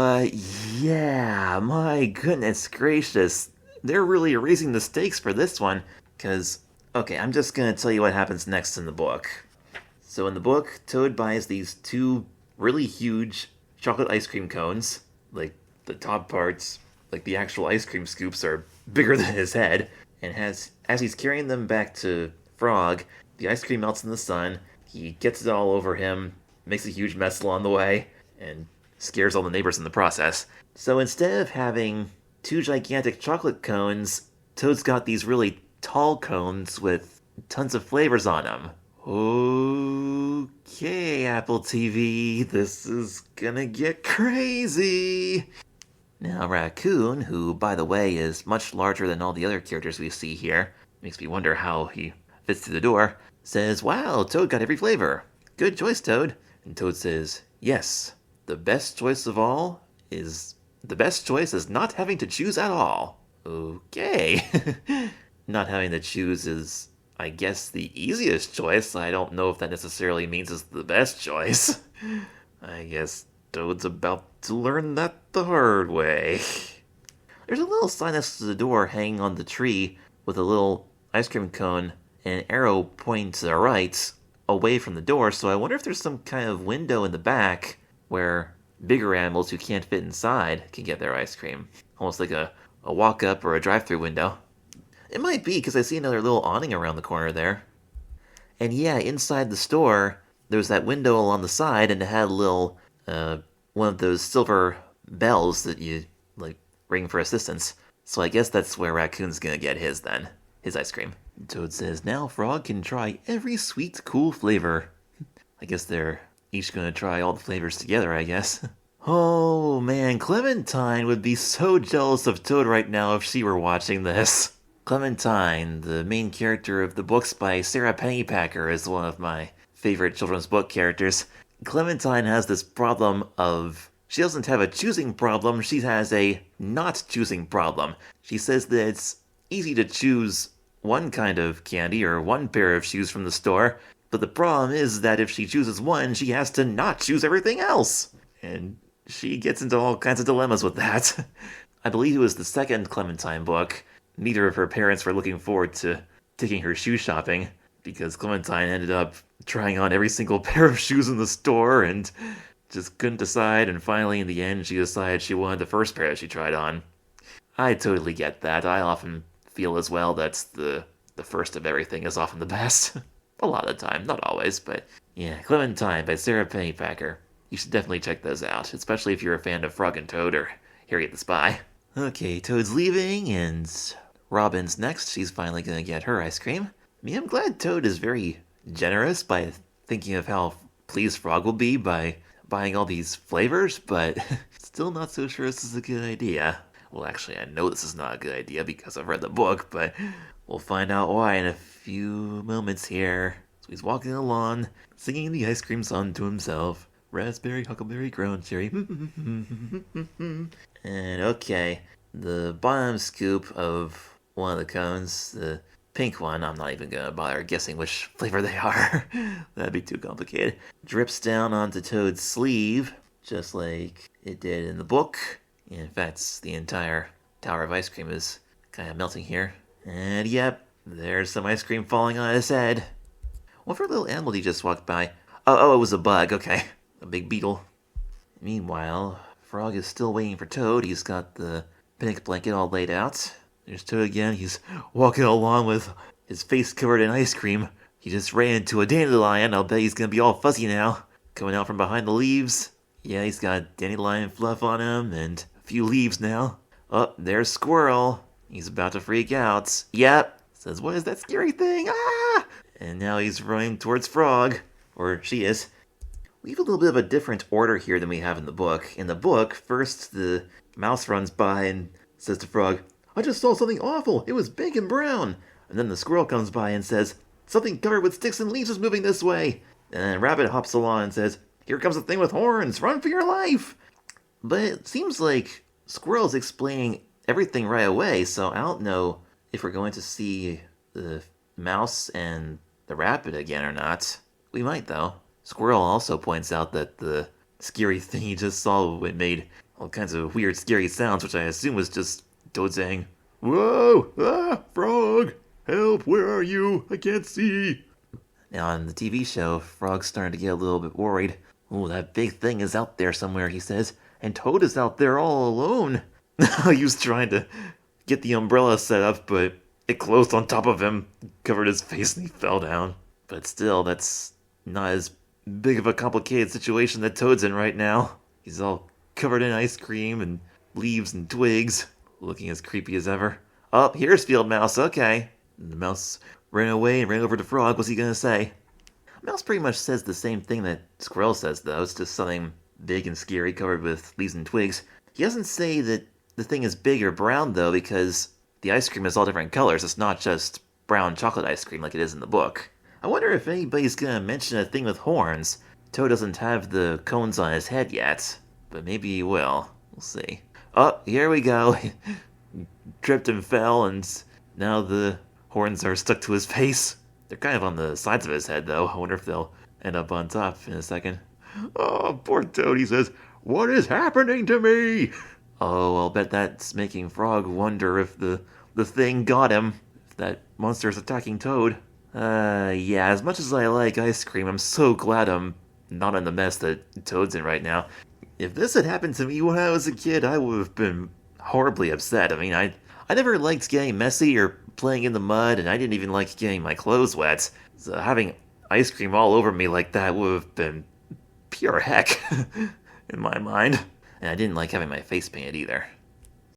Uh, yeah, my goodness gracious. They're really raising the stakes for this one, because, okay, I'm just gonna tell you what happens next in the book. So in the book, Toad buys these two really huge chocolate ice cream cones. Like, the top parts, like the actual ice cream scoops, are bigger than his head. And as he's carrying them back to Frog, the ice cream melts in the sun. He gets it all over him, makes a huge mess along the way, and scares all the neighbors in the process. So instead of having two gigantic chocolate cones, Toad's got these really tall cones with tons of flavors on them. Okay, Apple TV, this is gonna get crazy. Now, Raccoon, who, by the way, is much larger than all the other characters we see here, makes me wonder how he fits through the door, says, "Wow, Toad got every flavor. Good choice, Toad." And Toad says, "Yes, the best choice of all is the best choice is not having to choose at all." Okay. Not having to choose is, I guess, the easiest choice. I don't know if that necessarily means it's the best choice. I guess Toad's about to learn that the hard way. There's a little sign next to the door hanging on the tree with a little ice cream cone and an arrow pointing to the right away from the door, so I wonder if there's some kind of window in the back where bigger animals who can't fit inside can get their ice cream. Almost like a walk-up or a drive-through window. It might be, because I see another little awning around the corner there. And yeah, inside the store, there was that window along the side, and it had a little, one of those silver bells that you, like, ring for assistance. So I guess that's where Raccoon's gonna get his, then. His ice cream. Toad says, "Now Frog can try every sweet, cool flavor." I guess they're each gonna try all the flavors together, I guess. Oh man, Clementine would be so jealous of Toad right now if she were watching this. Clementine, the main character of the books by Sarah Pennypacker, is one of my favorite children's book characters. Clementine has this problem of, she doesn't have a choosing problem, she has a not choosing problem. She says that it's easy to choose one kind of candy or one pair of shoes from the store, but the problem is that if she chooses one, she has to not choose everything else. And she gets into all kinds of dilemmas with that. I believe it was the second Clementine book. Neither of her parents were looking forward to taking her shoe shopping, because Clementine ended up trying on every single pair of shoes in the store and just couldn't decide, and finally in the end she decided she wanted the first pair she tried on. I totally get that. I often feel as well that's the first of everything is often the best. A lot of the time, not always, but yeah, Clementine by Sarah Pennypacker. You should definitely check those out, especially if you're a fan of Frog and Toad or Harriet the Spy. Okay, Toad's leaving, and Robin's next. She's finally gonna get her ice cream. I mean, I'm glad Toad is very generous by thinking of how pleased Frog will be by buying all these flavors, but still not so sure this is a good idea. Well, actually, I know this is not a good idea because I've read the book, but we'll find out why in a few moments here. So he's walking along, singing the ice cream song to himself. Raspberry, huckleberry, ground cherry. And okay, the bottom scoop of one of the cones, the pink one, I'm not even gonna bother guessing which flavor they are. That'd be too complicated. Drips down onto Toad's sleeve, just like it did in the book. In fact, the entire tower of ice cream is kind of melting here. And yep, there's some ice cream falling on his head. What for a little animal he just walked by? Oh, it was a bug, okay. A big beetle. Meanwhile, Frog is still waiting for Toad. He's got the picnic blanket all laid out. There's Toad again. He's walking along with his face covered in ice cream. He just ran into a dandelion. I'll bet he's gonna be all fuzzy now. Coming out from behind the leaves. Yeah, he's got dandelion fluff on him and a few leaves now. Oh, there's Squirrel. He's about to freak out. Yep. Says, "What is that scary thing? Ah!" And now he's running towards Frog. Or she is. We have a little bit of a different order here than we have in the book. In the book, first the mouse runs by and says to Frog, "I just saw something awful. It was big and brown." And then the squirrel comes by and says, "Something covered with sticks and leaves is moving this way." And then Rabbit hops along and says, "Here comes a thing with horns. Run for your life." But it seems like Squirrel's explaining everything right away, so I don't know if we're going to see the mouse and the rabbit again or not. We might, though. Squirrel also points out that the scary thing he just saw made all kinds of weird, scary sounds, which I assume was just Toad saying, "Whoa! Ah! Frog! Help! Where are you? I can't see!" Now, on the TV show, Frog's starting to get a little bit worried. "Oh, that big thing is out there somewhere," he says, "and Toad is out there all alone." He was trying to get the umbrella set up, but it closed on top of him, covered his face, and he fell down. But still, that's not as big of a complicated situation that Toad's in right now. He's all covered in ice cream and leaves and twigs, looking as creepy as ever. "Oh, here's Field Mouse, okay." And the mouse ran away and ran over to Frog. What's he gonna say? Mouse pretty much says the same thing that Squirrel says, though. It's just something big and scary covered with leaves and twigs. He doesn't say that the thing is big or brown, though, because the ice cream is all different colors. It's not just brown chocolate ice cream like it is in the book. I wonder if anybody's gonna mention a thing with horns. Toad doesn't have the cones on his head yet, but maybe he will. We'll see. Oh, here we go. Tripped and fell, and now the horns are stuck to his face. They're kind of on the sides of his head, though. I wonder if they'll end up on top in a second. "Oh, poor Toad," he says. "What is happening to me?" Oh, I'll bet that's making Frog wonder if the thing got him. If that monster is attacking Toad. Yeah, as much as I like ice cream, I'm so glad I'm not in the mess that Toad's in right now. If this had happened to me when I was a kid, I would have been horribly upset. I mean, I never liked getting messy or playing in the mud, and I didn't even like getting my clothes wet. So having ice cream all over me like that would have been pure heck, in my mind. And I didn't like having my face painted either.